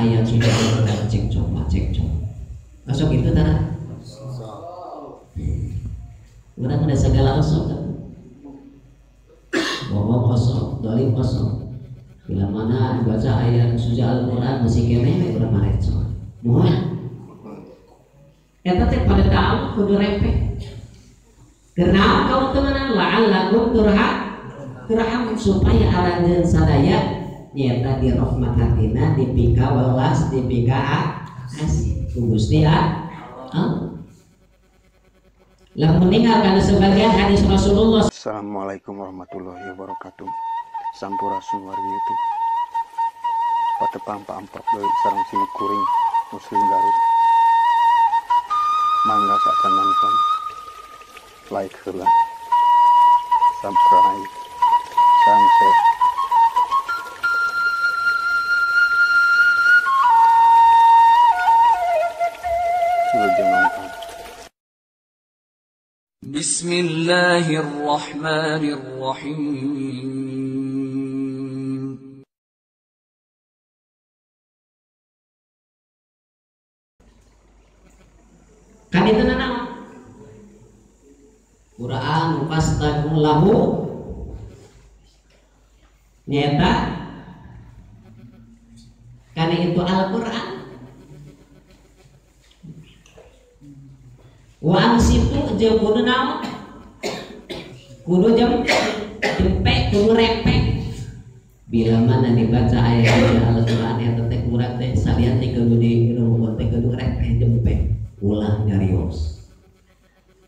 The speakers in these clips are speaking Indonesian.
ayat sudah cekcok masuk itu tanah orang ada segala osok kan ngomong osok, dolim osok bila mana baca ayat suci Al-Quran masih kene orang mareco mohon eta teh pada tahu kudu repeh karena kau temenan la'allakum turham supaya aranjeun sadaya nyata di rahmat hatina dipika welas dipika asih ku Gusti Allah. Lamun ninggalkan sebagian hadis Rasulullah. Assalamualaikum warahmatullahi wabarakatuh. Sampurasun wargi patepang paampok deui sareng sini kuring Muslim Garut. Mangga saatan nonton, like heula, subscribe, sareng share. Bismillahirrahmanirrahim. Kan itu nana Quran fastaghfiru lahu nyata karena itu Al-Quran wa situ jeung kudu naon kudu jempe kudu repek bila mana dibaca ayat Al-Quran yang teh kurang teh salian teh kudu di rumpun teh kudu repek jempe ulah nyarios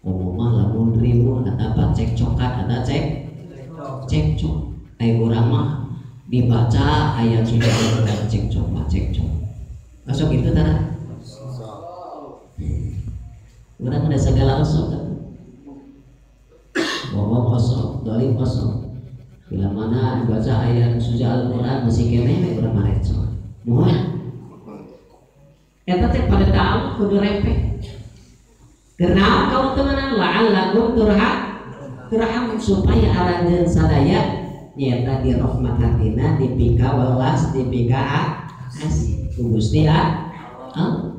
ngomong lamun ribu ada apa cekcokan ada cekcok ay urang mah dibaca ayat sudah cekcok masuk itu tanah orang ada segala osok kan ngomong osok, dolim osok bila mana baca ayat suci Al-Quran masih kene orang mareco mohon eta teh pada tahu kudu repeh karena kau temenan la'allakum turham supaya aranjeun sadaya nyata di rahmat hatina dipika welas dipika asih ku Gusti Allah.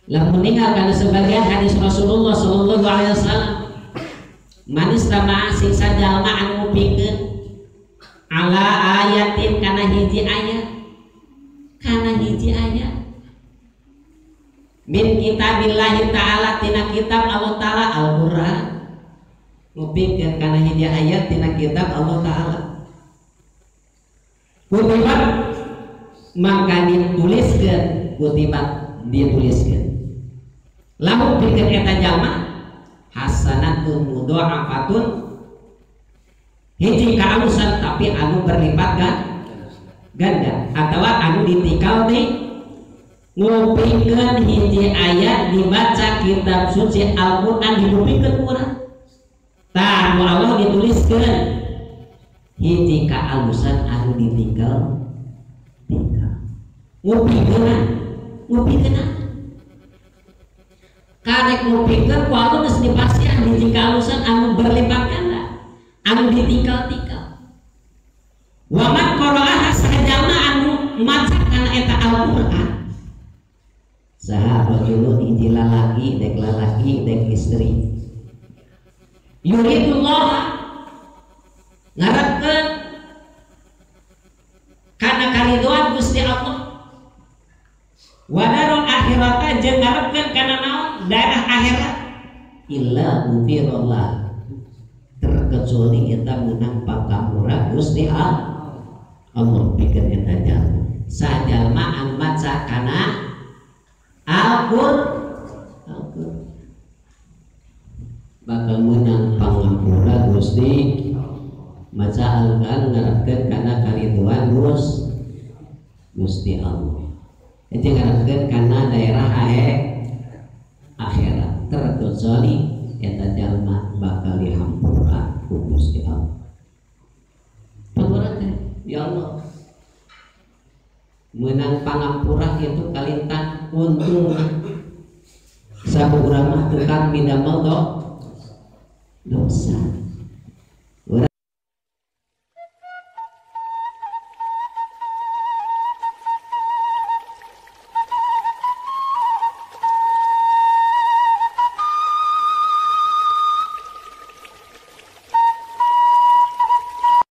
Lamun ninggalkan sebagian hadis Rasulullah sallallahu alaihi wasallam manis tama sing sajalma anu pikeun ala ayatin kana hiji ayat min kitabillahi ta'ala tina kitab Allah ta'ala Al-Quran ngupikeun kana hiji ayat tina kitab Allah ta'ala kutibat maka dituliskeun lamun pikeun eta jalma hasanatun mudha'afatun hiji kaalusan tapi anu berlipat ganda atawa anu ditikal nih ngupikeun hiji ayat dibaca kitab suci Al-Quran dipikeun urang tah Allah dituliskeun hiji kaalusan anu ditinggal ngupikeun karek ngupikeun ku Allah geus dipasihan hiji kaalusan anu berlipat ganda anu ditinggal-tinggal wa man qara'aha sahajalna anu maca kana eta Al-Quran sahabat dulu hiji lalaki dek istri yuridullah ngarepkeun kana karidoan Gusti Allah wa darul akhirata jeung ngarepkeun kana naon daerah akhirat illa ghufirallah terkecuali eta menang pakamura Gusti Allah pikeun eta jalma sajalma anu maca kana Al-Quran bakal menang pangampura Gusti maca Al-Quran ngarepkeun kana kariduan Gusti Allah itu ngarepkeun kana daerah akhirat terkecuali eta jalma bakal dihampura ku Gusti Allah pangurang ya Allah menang pangampura itu kalintang untung sabu urang mah tukang bidamel dosa